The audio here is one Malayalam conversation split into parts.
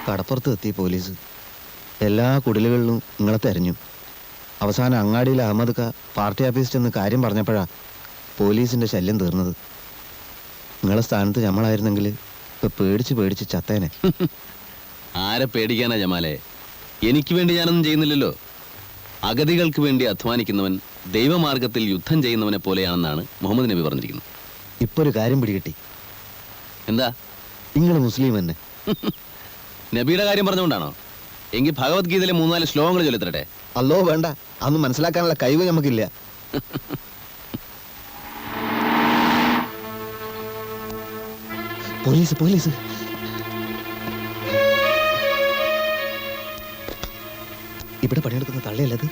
കടപ്പുറത്ത് എത്തി പോലീസ്. എല്ലാ കുടിലുകളിലും നിങ്ങളെ തെരഞ്ഞു. അവസാനം അങ്ങാടിയിൽ അഹമ്മദ് ക പാർട്ടി ഓഫീസിൽ നിന്ന് കാര്യം പറഞ്ഞപ്പോഴാ പോലീസിന്റെ ശല്യം തീർന്നത്. നിങ്ങളെ സ്ഥാനത്ത് നമ്മളായിരുന്നെങ്കിൽ ഇപ്പൊ പേടിച്ച് പേടിച്ച് ചത്തേനെ. ആരെ പേടിക്കാനാ ജമാലെ? എനിക്ക് വേണ്ടി ഞാനൊന്നും ചെയ്യുന്നില്ലല്ലോ. അഗതികൾക്ക് വേണ്ടി അധ്വാനിക്കുന്നവൻ ദൈവമാർഗത്തിൽ യുദ്ധം ചെയ്യുന്നവനെ പോലെയാണെന്നാണ് മുഹമ്മദ് നബി പറഞ്ഞിരിക്കുന്നത്. ഇപ്പൊ ഒരു കാര്യം പിടികിട്ടി. എന്താ? നിങ്ങൾ മുസ്ലിം തന്നെ. നബിയുടെ കാര്യം പറഞ്ഞുകൊണ്ടാണോ? എങ്കിൽ ഭഗവത്ഗീതയിലെ 3-4 ശ്ലോകങ്ങൾ ചൊല്ലിത്തരട്ടെ. അല്ലോ വേണ്ട, അതൊന്നും മനസ്സിലാക്കാനുള്ള കഴിവ് നമുക്കില്ല. പോലീസ് പോലീസ് ഇവിടെ പണിയെടുക്കുന്ന തള്ളയല്ലത്.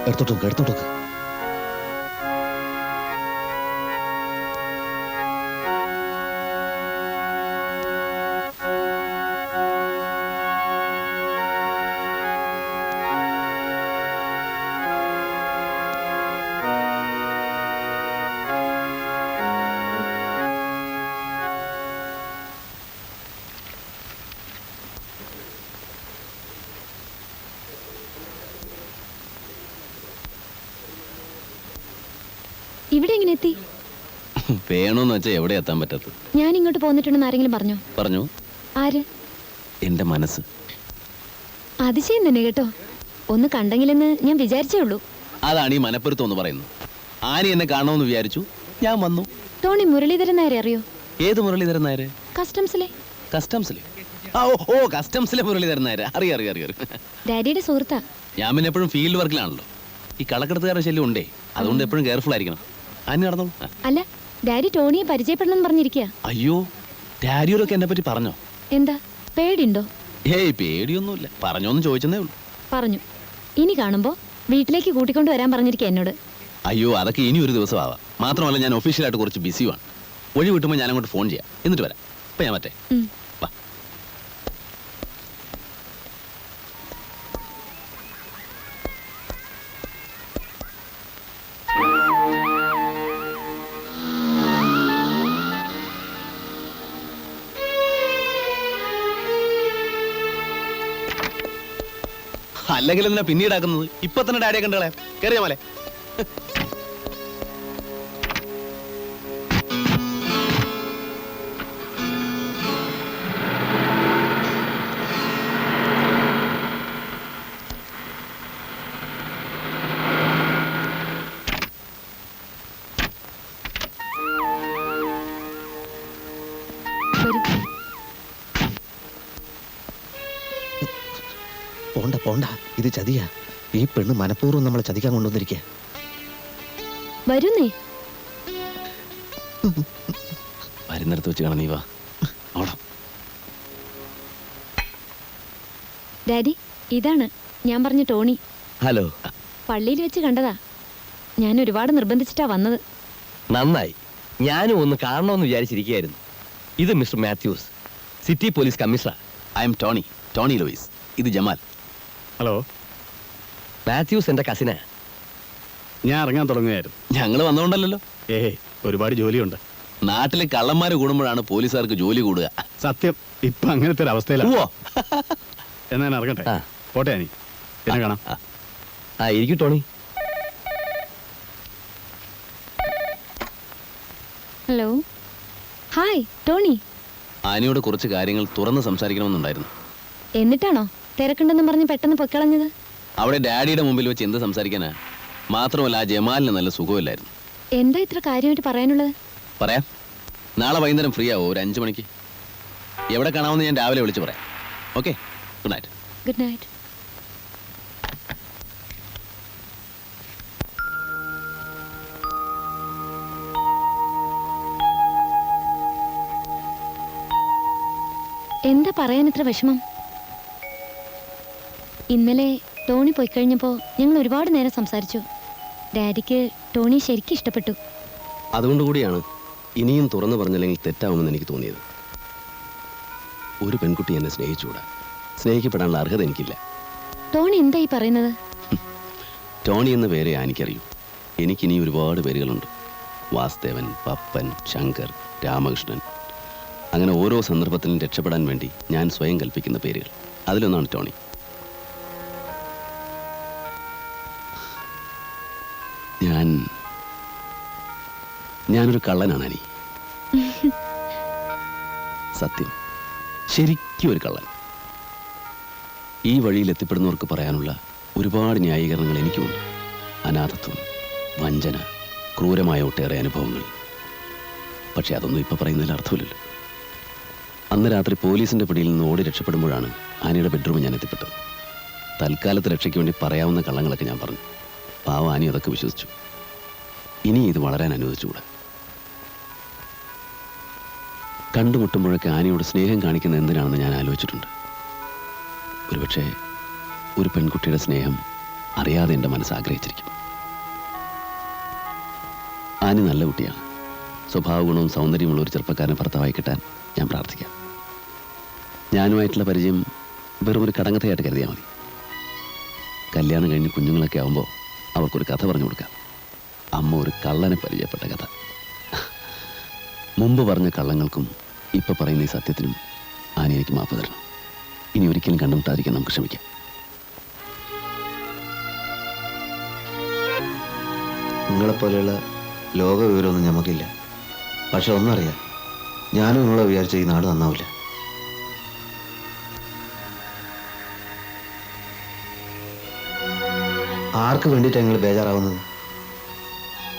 എടുത്തോട്ടൊക്കെ എടുത്തോട്ടൊക്കെ. ഇവിടെ എങ്ങനെ എത്തി? വേണമെന്ന് വെച്ചാൽ എവിടെ എത്താൻ പറ്റത്ത്? ഞാൻ ഇങ്ങോട്ട് പോന്നിട്ടുണ്ടെന്ന് ആരെങ്കിലും പറഞ്ഞോ? പറഞ്ഞു. ആര്? എന്റെ മനസ്സ്. അതിശയം തന്നെ കേട്ടോ. ഒന്ന് കണ്ടെങ്കിലെന്ന് ഞാൻ വിചാരിച്ചേ ഉള്ളൂ. അതാണ് ഈ മനപ്പുറത്ത് എന്ന് പറയുന്നത്. ആനി എന്നെ കാണണമെന്ന് വിചാരിച്ചു, ഞാൻ വന്നു. ടോണി മുരളീധരൻ നായരെ അറിയോ? ഏത് മുരളീധരൻ നായര്? കസ്റ്റംസിലെ. കസ്റ്റംസിലെ? ഓ കസ്റ്റംസിലെ മുരളീധരൻ നായര്. അറിയാം. ഡാഡിയുടെ സുഹൃത്താ. ഞാൻ പിന്നെ എപ്പോഴും ഫീൽഡ് വർക്കിലാണല്ലോ. ഈ കള്ളക്കടത്തുകാരുടെ ശല്യം ഉണ്ടേ, അതുകൊണ്ട് എപ്പോഴും കെയർഫുൾ ആയിരിക്കണം. ആനി നടന്നോളൂ. അല്ല, ഡാഡി ടോണിയെ പരിചയപ്പെടണം പറഞ്ഞിരിക്കുക. അയ്യോ, ഡാഡിയോടൊക്കെ എന്നെ പറ്റി പറഞ്ഞോ? എന്താ പേടിയുണ്ടോ? ഏയ് പേടിയൊന്നുമില്ല, പറഞ്ഞോന്ന് ചോദിച്ചതേ ഉള്ളൂ. പറഞ്ഞു. ഇനി കാണുമ്പോ വീട്ടിലേക്ക് കൂട്ടിക്കൊണ്ട് വരാൻ പറഞ്ഞിരിക്കുക എന്നോട്. അയ്യോ, അതൊക്കെ ഇനി ഒരു ദിവസം ആവാം. മാത്രമല്ല ഞാൻ ഒഫീഷ്യലായിട്ട് കുറച്ച് ബിസിയുമാണ്. ഒഴി വിട്ടുമ്പോൾ ഞാൻ അങ്ങോട്ട് ഫോൺ ചെയ്യാം, എന്നിട്ട് വരാം. ഇപ്പൊ ഞാൻ മറ്റേ വാ. അല്ലെങ്കിൽ എന്തിനാ പിന്നീടാക്കുന്നത്? ഇപ്പൊ തന്നെ ഡാഡിയെ കണ്ടുകളെ. കയറിയാ മലെ. പോണ്ട പോണ്ട, ഇത് ചതിയാ. ഈ പെണ്ണ് മനഃപൂർവ്വം നമ്മളെ ചതിക്കാൻ കൊണ്ടുവന്നിരിക്കുക. വരുന്നേ. വരുന്നിടത്ത് വെച്ച് കാണാം. നീ വാ. ഡാഡി, ഇതാണ് ഞാൻ പറഞ്ഞ ടോണി. ഹലോ. പള്ളിയിൽ വെച്ച് കണ്ടതാ. ഞാൻ ഒരുപാട് നിർബന്ധിച്ചിട്ടാ വന്നത്. നന്നായി. ഞാനും ഒന്ന് കാണണമെന്ന് വിചാരിച്ചിരിക്കുകയായിരുന്നു. ഇത് mister Mathews, city police commissioner. I am Tony Louis. ഇത് ജമാൽ. ഹലോ. മാത്യൂസ് എൻ്റെ കസിനാ. ഞാൻ ഇറങ്ങാൻ തുടങ്ങുകയായിരുന്നു. ഞങ്ങൾ വന്നുകൊണ്ടല്ലോ. ഒരുപാട് ജോലിയുണ്ട്. നാട്ടിലെ കള്ളന്മാര് കൂടുമ്പോഴാണ് പോലീസുകാർക്ക് ജോലി കൂടുക. സത്യം ഇപ്പൊ അങ്ങനത്തെ ഒരു അവസ്ഥയിലാണ്. ഉവ്വോ. എന്നാ ഞാൻ ഇറങ്ങട്ടെ. ആ. പോട്ടെ ആനി, പിന്നെ കാണാം. ആ ഇരിക്കും ടോണി. Hello, hi Tony. ആനിയോട് കുറച്ച് കാര്യങ്ങൾ തുറന്ന് സംസാരിക്കണമെന്നുണ്ടായിരുന്നു. എന്നിട്ടാണോ തിരക്കുണ്ടെന്ന് പറഞ്ഞ് പെട്ടെന്ന് പൊക്കളഞ്ഞത്? അവിടെ ഡാഡിയുടെ മുമ്പിൽ വെച്ച് എന്ത് സംസാരിക്കാനാ? മാത്രമല്ല ആ ജമാലിന് നല്ല സുഖമില്ലായിരുന്നു. എന്താ ഇത്ര കാര്യമായിട്ട് പറയാനുള്ളത്? പറയാം. നാളെ വൈകുന്നേരം ഫ്രീ ആവോ? ഒരു 5 മണിക്ക്. എവിടെ കാണാമെന്ന് ഞാൻ രാവിലെ വിളിച്ച് പറയാം. Okay, good night. Good night. എന്താ പറയാൻ ഇത്ര വിഷമം? ഇന്നലെ ടോണി പോയി കഴിഞ്ഞപ്പോൾ ഞങ്ങൾ ഒരുപാട് നേരം സംസാരിച്ചു. ഡാഡിക്ക് ടോണി ശരിക്കും ഇഷ്ടപ്പെട്ടു. അതുകൊണ്ട് കൂടിയാണ് ഇനിയും തുറന്നു പറഞ്ഞില്ലെങ്കിൽ തെറ്റാവുമെന്ന് എനിക്ക് തോന്നിയത്. ഒരു പെൺകുട്ടി എന്നെ സ്നേഹിച്ചുകൂടാ. സ്നേഹിക്കപ്പെടാനുള്ള അർഹത എനിക്കില്ല. ടോണി എന്തായി പറയുന്നത്? ടോണി എന്ന പേരെ എനിക്കറിയൂ. എനിക്കിനി ഒരുപാട് പേരുകളുണ്ട്. വാസുദേവൻ, പപ്പൻ, ശങ്കർ, രാമകൃഷ്ണൻ. അങ്ങനെ ഓരോ സന്ദർഭത്തിലും രക്ഷപ്പെടാൻ വേണ്ടി ഞാൻ സ്വയം കൽപ്പിക്കുന്ന പേരുകൾ. അതിലൊന്നാണ് ടോണി. ഞാനൊരു കള്ളനാണ് അനി. സത്യം, ശരിക്കും ഒരു കള്ളൻ. ഈ വഴിയിൽ എത്തിപ്പെടുന്നവർക്ക് പറയാനുള്ള ഒരുപാട് ന്യായീകരണങ്ങൾ എനിക്കുമുണ്ട്. അനാഥത്വം, വഞ്ചന, ക്രൂരമായ ഒട്ടേറെ അനുഭവങ്ങൾ. പക്ഷെ അതൊന്നും ഇപ്പൊ പറയുന്നതിൽ അർത്ഥമില്ലല്ലോ. അന്ന് രാത്രി പോലീസിന്റെ പിടിയിൽ നിന്ന് ഓടി രക്ഷപ്പെടുമ്പോഴാണ് ആനിയുടെ ബെഡ്റൂമിൽ ഞാൻ എത്തിപ്പെട്ടത്. തൽക്കാലത്ത് രക്ഷയ്ക്ക് വേണ്ടി പറയാവുന്ന കള്ളങ്ങളൊക്കെ ഞാൻ പറഞ്ഞു. പാവ ആനി അതൊക്കെ വിശ്വസിച്ചു. ഇനി ഇത് വളരാൻ അനുവദിച്ചുകൂടാ. കണ്ടുമുട്ടുമ്പോഴൊക്കെ ആനിയോട് സ്നേഹം കാണിക്കുന്ന എന്തിനാണെന്ന് ഞാൻ ആലോചിച്ചിട്ടുണ്ട്. ഒരുപക്ഷെ ഒരു പെൺകുട്ടിയുടെ സ്നേഹം അറിയാതെ എൻ്റെ മനസ്സ് ആഗ്രഹിച്ചിരിക്കും. ആനി നല്ല കുട്ടിയാണ്. സ്വഭാവ ഗുണവും സൗന്ദര്യമുള്ള ഒരു ചെറുപ്പക്കാരനെ ഭർത്താവായി കിട്ടാൻ ഞാൻ പ്രാർത്ഥിക്കാം. ഞാനുമായിട്ടുള്ള പരിചയം വെറും ഒരു കടങ്കഥയായിട്ട് കരുതിയാൽ മതി. കല്യാണം കഴിഞ്ഞ് കുഞ്ഞുങ്ങളൊക്കെ ആവുമ്പോൾ അവർക്കൊരു കഥ പറഞ്ഞു കൊടുക്കാം. അമ്മ ഒരു കള്ളനെ പരിചയപ്പെട്ട കഥ. മുമ്പ് പറഞ്ഞ കള്ളങ്ങൾക്കും ഇപ്പൊ പറയുന്ന ഈ സത്യത്തിനും ആനി എനിക്ക് മാപ്പ് തരണം. ഇനി ഒരിക്കലും കണ്ടുമുട്ടാതിരിക്കാൻ നമുക്ക് ശ്രമിക്കാം. നിങ്ങളെപ്പോലെയുള്ള ലോക വിവരമൊന്നും ഞമ്മക്കില്ല. പക്ഷെ ഒന്നറിയാം, ഞാനും നിങ്ങളെ വിചാരിച്ച ഈ നാട് നന്നാവില്ല. ആർക്ക് വേണ്ടിയിട്ടാണ് നിങ്ങൾ ബേജാറാവുന്നത്?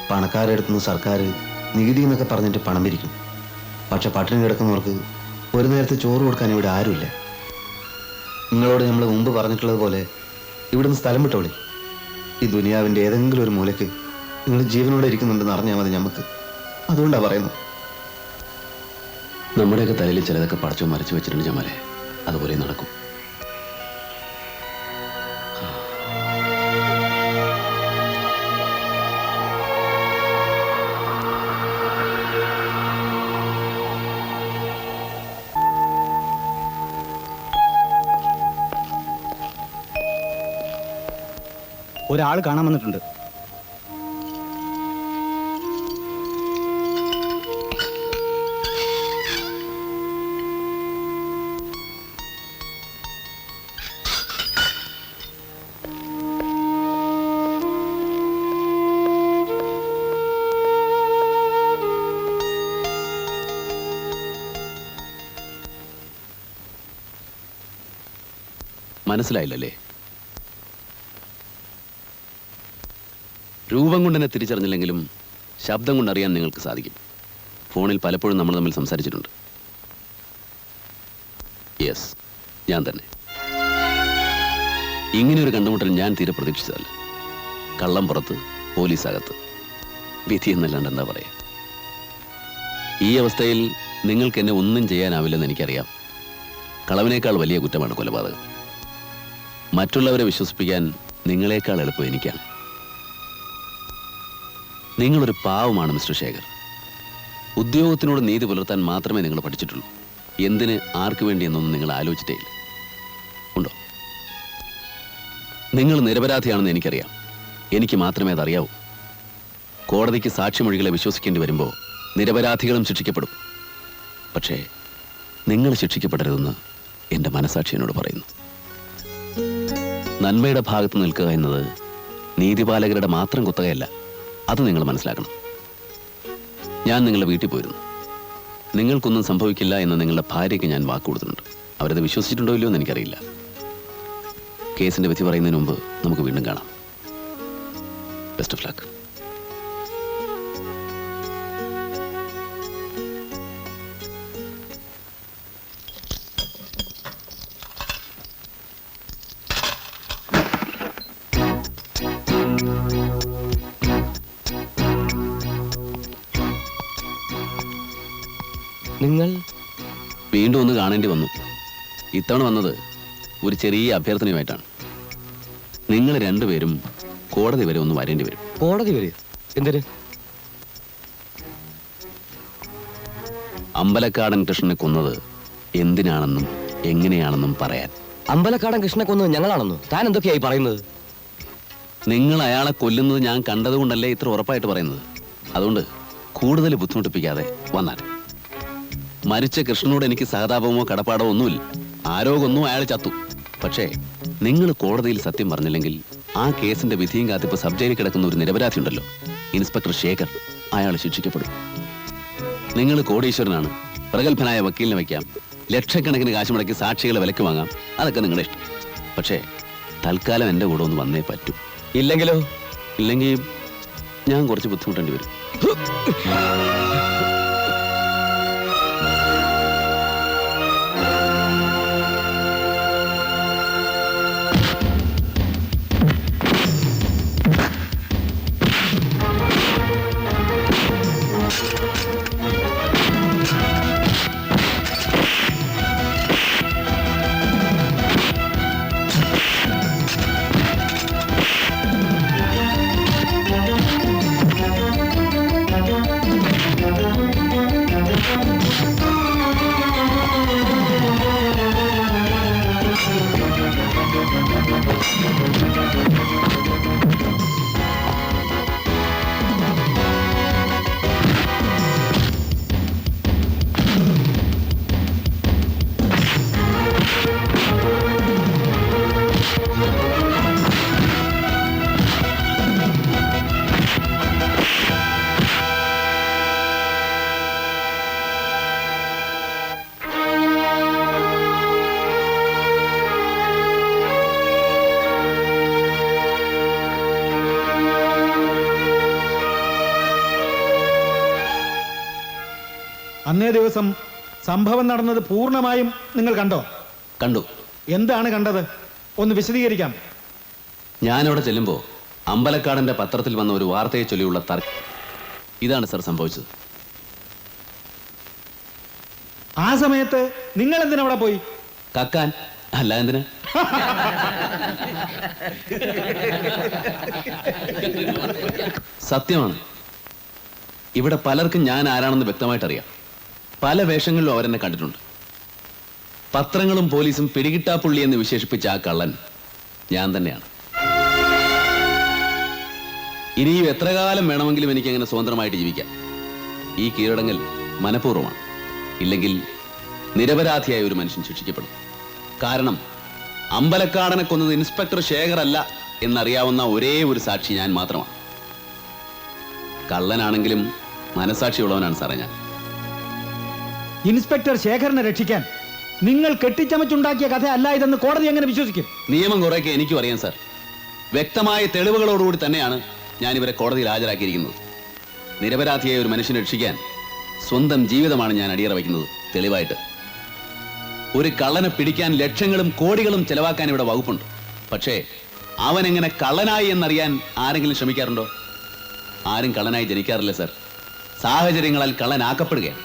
പണക്കാരെടുത്തുനിന്ന് സർക്കാർ നികുതി എന്നൊക്കെ പറഞ്ഞിട്ട് പണം പിരിക്കും. പക്ഷെ പട്ടിണി കിടക്കുന്നവർക്ക് ഒരു നേരത്തെ ചോറ് കൊടുക്കാൻ ഇവിടെ ആരുമില്ല. നിങ്ങളോട് നമ്മൾ മുമ്പ് പറഞ്ഞിട്ടുള്ളത് പോലെ ഇവിടുന്ന് സ്ഥലം വിട്ടോളി. ഈ ദുനിയാവിൻ്റെ ഏതെങ്കിലും ഒരു മൂലയ്ക്ക് നിങ്ങൾ ജീവനോടെ ഇരിക്കുന്നുണ്ടെന്ന് അറിഞ്ഞാൽ മതി നമുക്ക്. അതുകൊണ്ടാണ് പറയുന്നത്. നമ്മുടെയൊക്കെ തലയിൽ ചിലതൊക്കെ പടച്ചോ മരച്ചു വെച്ചിട്ടുണ്ട് ജമാലെ. അതുപോലെ നടക്കും. ഒരാൾ കാണാൻ വന്നിട്ടുണ്ട്. മനസ്സിലായില്ലല്ലേ? രൂപം കൊണ്ടെന്നെ തിരിച്ചറിഞ്ഞില്ലെങ്കിലും ശബ്ദം കൊണ്ടറിയാൻ നിങ്ങൾക്ക് സാധിക്കും. ഫോണിൽ പലപ്പോഴും നമ്മൾ തമ്മിൽ സംസാരിച്ചിട്ടുണ്ട്. യെസ്, ഞാൻ തന്നെ. ഇങ്ങനെയൊരു കണ്ടുമുട്ടൽ ഞാൻ തീരെ പ്രതീക്ഷിച്ചതല്ല. കള്ളം പുറത്ത്, പോലീസ് അകത്ത്. വിധി എന്നല്ലാണ്ട് എന്താ പറയാ. ഈ അവസ്ഥയിൽ നിങ്ങൾക്ക് എന്നെ ഒന്നും ചെയ്യാനാവില്ലെന്ന് എനിക്കറിയാം. കളവിനേക്കാൾ വലിയ കുറ്റമാണ് കൊലപാതകം. മറ്റുള്ളവരെ വിശ്വസിപ്പിക്കാൻ നിങ്ങളെക്കാൾ എളുപ്പം എനിക്കാണ്. നിങ്ങളൊരു പാവമാണ് മിസ്റ്റർ ശേഖർ. ഉദ്യോഗത്തിനോട് നീതി പുലർത്താൻ മാത്രമേ നിങ്ങൾ പഠിച്ചിട്ടുള്ളൂ. എന്തിന്, ആർക്ക് വേണ്ടി എന്നൊന്നും നിങ്ങൾ ആലോചിച്ചിട്ടേ ഇല്ല. ഉണ്ടോ? നിങ്ങൾ നിരപരാധിയാണെന്ന് എനിക്കറിയാം. എനിക്ക് മാത്രമേ അതറിയാവൂ. കോടതിക്ക് സാക്ഷിമൊഴികളെ വിശ്വസിക്കേണ്ടി വരുമ്പോൾ നിരപരാധികളും ശിക്ഷിക്കപ്പെടും. പക്ഷേ നിങ്ങൾ ശിക്ഷിക്കപ്പെടരുതെന്ന് എൻ്റെ മനസാക്ഷി എന്നോട് പറയുന്നു. നന്മയുടെ ഭാഗത്ത് നിൽക്കുക എന്നത് നീതിപാലകരുടെ മാത്രം കുത്തകയല്ല. അത് നിങ്ങൾ മനസ്സിലാക്കണം. ഞാൻ നിങ്ങളുടെ വീട്ടിൽ പോയിരുന്നു. നിങ്ങൾക്കൊന്നും സംഭവിക്കില്ല എന്ന് നിങ്ങളുടെ ഭാര്യയ്ക്ക് ഞാൻ വാക്ക് കൊടുത്തിട്ടുണ്ട്. അവരത് വിശ്വസിച്ചിട്ടുണ്ടോ ഇല്ലയോ എന്ന് എനിക്കറിയില്ല. കേസിന്റെ വിധി പറയുന്നതിന് മുമ്പ് നമുക്ക് വീണ്ടും കാണാം. Best of luck. നിങ്ങൾ വീണ്ടും ഒന്ന് കാണേണ്ടി വന്നു. ഇത്തവണ വന്നത് ഒരു ചെറിയ അഭ്യർത്ഥനയുമായിട്ടാണ്. നിങ്ങൾ രണ്ടുപേരും കോടതി വരെ ഒന്ന് വരേണ്ടി വരും. കോടതി വരെ എന്തിന്? അമ്പലക്കാടൻ കൃഷ്ണനെ കൊന്നത് എന്തിനാണെന്നും എങ്ങനെയാണെന്നും പറയാൻ. അമ്പലക്കാടൻ കൃഷ്ണനെ കൊന്നത് ഞങ്ങളാണെന്നോ? താൻ എന്തൊക്കെയായി പറയുന്നത്? നിങ്ങൾ അയാളെ കൊല്ലുന്നത് ഞാൻ കണ്ടതുകൊണ്ടല്ലേ ഇത്ര ഉറപ്പായിട്ട് പറയുന്നത്. അതുകൊണ്ട് കൂടുതൽ ബുദ്ധിമുട്ടിപ്പിക്കാതെ വന്നാൽ. മരിച്ച കൃഷ്ണനോട് എനിക്ക് സഹതാപമോ കടപ്പാടോ ഒന്നുമില്ല. ആരോ കൊന്നു, അയാൾ ചത്തു. പക്ഷേ നിങ്ങൾ കോടതിയിൽ സത്യം പറഞ്ഞില്ലെങ്കിൽ ആ കേസിന്റെ വിധിയും കാത്തിപ്പോ സബ് ജയിലിൽ കിടക്കുന്ന ഒരു നിരപരാധി ഉണ്ടല്ലോ, ഇൻസ്പെക്ടർ ശേഖർ, അയാൾ ശിക്ഷിക്കപ്പെടും. നിങ്ങൾ കോടീശ്വരനാണ്, പ്രഗത്ഭനായ വക്കീലിനെ വയ്ക്കാം, ലക്ഷക്കണക്കിന് കാശ് മുടക്കി സാക്ഷികളെ വിലക്ക് വാങ്ങാം, അതൊക്കെ നിങ്ങളുടെ ഇഷ്ടം. പക്ഷേ തൽക്കാലം എൻ്റെ കൂടെ ഒന്ന് വന്നേ പറ്റൂ. ഇല്ലെങ്കിലോ? ഇല്ലെങ്കിൽ ഞാൻ കുറച്ച് ബുദ്ധിമുട്ടേണ്ടി വരും. അന്നേ ദിവസം സംഭവം നടന്നത് പൂർണ്ണമായും നിങ്ങൾ കണ്ടോ? കണ്ടു. എന്താണ് കണ്ടത്? ഒന്ന് വിശദീകരിക്കാം. ഞാനവിടെ ചെല്ലുമ്പോൾ അമ്പലക്കാടന്റെ പത്രത്തിൽ വന്ന ഒരു വാർത്തയെ ചൊല്ലിയുള്ള തർക്കം ഇതാണ് സർ സംഭവിച്ചത്. ആ സമയത്ത് നിങ്ങൾ എന്തിനാ അവിടെ പോയി? കക്കാൻ, അല്ല എന്തിനാ? സത്യമാണ്. ഇവിടെ പലർക്കും ഞാൻ ആരാണെന്ന് വ്യക്തമായിട്ടറിയാം. പല വേഷങ്ങളിലും അവരെന്നെ കണ്ടിട്ടുണ്ട്. പത്രങ്ങളും പോലീസും പിടികിട്ടാപ്പുള്ളി എന്ന് വിശേഷിപ്പിച്ച ആ കള്ളൻ ഞാൻ തന്നെയാണ്. ഇനിയും എത്ര കാലം വേണമെങ്കിലും എനിക്ക് അങ്ങനെ സ്വതന്ത്രമായിട്ട് ജീവിക്കാം. ഈ കീഴടങ്ങൽ മനഃപൂർവ്വമാണ്. ഇല്ലെങ്കിൽ നിരപരാധിയായ ഒരു മനുഷ്യൻ ശിക്ഷിക്കപ്പെടും. കാരണം അമ്പലക്കാടനെ കൊന്നത് ഇൻസ്പെക്ടർ ശേഖർ അല്ല എന്നറിയാവുന്ന ഒരേ ഒരു സാക്ഷി ഞാൻ മാത്രമാണ്. കള്ളനാണെങ്കിലും മനസാക്ഷിയുള്ളവനാണ് സാറേ ഞാൻ. ഇൻസ്പെക്ടർ ശേഖരനെ രക്ഷിക്കാൻ നിങ്ങൾ കെട്ടിച്ചമച്ചുണ്ടാക്കിയ കഥ അല്ല ഇതെന്ന് കോടതി എങ്ങനെ വിശ്വസിക്കും? നിയമം കുറേയൊക്കെ എനിക്കും അറിയാം സാർ. വ്യക്തമായ തെളിവുകളോടുകൂടി തന്നെയാണ് ഞാൻ ഇവരെ കോടതിയിൽ ഹാജരാക്കിയിരിക്കുന്നത്. നിരപരാധിയായ ഒരു മനുഷ്യനെ രക്ഷിക്കാൻ സ്വന്തം ജീവിതമാണ് ഞാൻ അടിയറ വയ്ക്കുന്നത്. തെളിവായിട്ട് ഒരു കള്ളനെ പിടിക്കാൻ ലക്ഷങ്ങളും കോടികളും ചെലവാക്കാൻ ഇവിടെ വകുപ്പുണ്ട്. പക്ഷേ അവൻ എങ്ങനെ കള്ളനായി എന്നറിയാൻ ആരെങ്കിലും ശ്രമിക്കാറുണ്ടോ? ആരും കള്ളനായി ജനിക്കാറില്ല സാർ. സാഹചര്യങ്ങളാൽ കള്ളനാക്കപ്പെടുകയാണ്.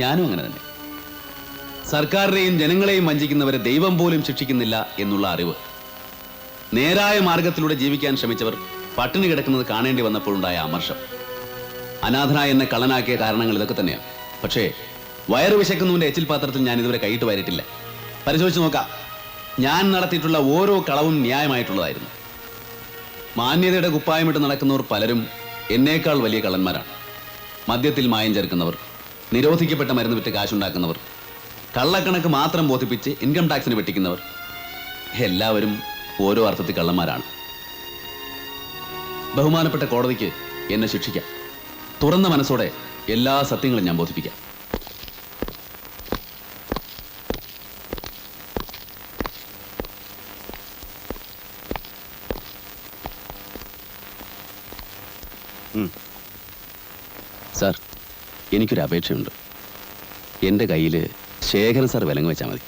ഞാനും അങ്ങനെ തന്നെ. സർക്കാരിനെയും ജനങ്ങളെയും വഞ്ചിക്കുന്നവരെ ദൈവം പോലും ശിക്ഷിക്കുന്നില്ല എന്നുള്ള അറിവ്. നേരായ മാർഗത്തിലൂടെ ജീവിക്കാൻ ശ്രമിച്ചവർ പട്ടിണി കിടക്കുന്നത് കാണേണ്ടി വന്നപ്പോഴുണ്ടായ അമർഷം. അനാഥനായ എന്നെ കള്ളനാക്കിയ കാരണങ്ങൾ ഇതൊക്കെ തന്നെയാണ്. പക്ഷേ വയറ് വിശക്കുന്നവന്റെ എച്ചിൽ പാത്രത്തിൽ ഞാൻ ഇതുവരെ കൈയിട്ട് വാരിയിട്ടില്ല. പരിശോധിച്ച് നോക്കാം. ഞാൻ നടത്തിയിട്ടുള്ള ഓരോ കളവും ന്യായമായിട്ടുള്ളതായിരുന്നു. മാന്യതയുടെ കുപ്പായമിട്ട് നടക്കുന്നവർ പലരും എന്നേക്കാൾ വലിയ കള്ളന്മാരാണ്. മദ്യത്തിൽ മായം ചേർക്കുന്നവർ, നിരോധിക്കപ്പെട്ട മരുന്ന് വിറ്റ് കാശുണ്ടാക്കുന്നവർ, കള്ളക്കണക്ക് മാത്രം ബോധിപ്പിച്ച് ഇൻകം ടാക്സിന് വെട്ടിക്കുന്നവർ, എല്ലാവരും ഓരോ അർത്ഥത്തിൽ കള്ളന്മാരാണ്. ബഹുമാനപ്പെട്ട കോടതിക്ക് എന്നെ ശിക്ഷിക്കാം. തുറന്ന മനസ്സോടെ എല്ലാ സത്യങ്ങളും ഞാൻ ബോധിപ്പിക്കാം. സാർ, എനിക്കൊരു അപേക്ഷയുണ്ട്. എൻ്റെ കയ്യിൽ ശേഖരൻ സാർ വിലങ്ങ് വെച്ചാൽ മതി.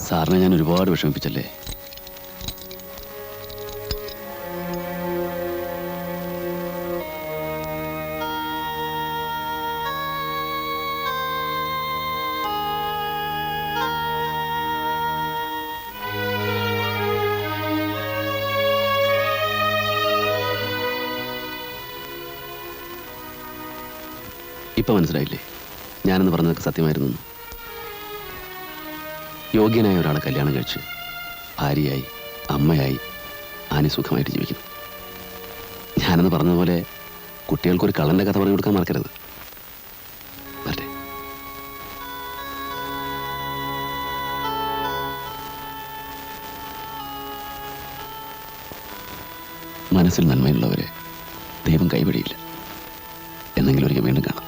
സാറിനെ ഞാൻ ഒരുപാട് വിഷമിപ്പിച്ചല്ലേ? ഇപ്പൊ മനസ്സിലായില്ലേ ഞാനെന്ന് പറഞ്ഞതൊക്കെ സത്യമായിരുന്നു? യോഗ്യനായ ഒരാളെ കല്യാണം കഴിച്ച് ഭാര്യയായി അമ്മയായി ആനി സുഖമായിട്ട് ജീവിക്കുന്നു. ഞാനെന്ന് പറഞ്ഞതുപോലെ കുട്ടികൾക്കൊരു കള്ളൻ്റെ കഥ പറഞ്ഞു കൊടുക്കാൻ മറക്കരുത്. വരട്ടെ. മനസ്സിൽ നന്മയുള്ളവരെ ദൈവം കൈവിടിയില്ല. എന്നെങ്കിലും ഒരിക്കൽ വീണ്ടും കാണാം.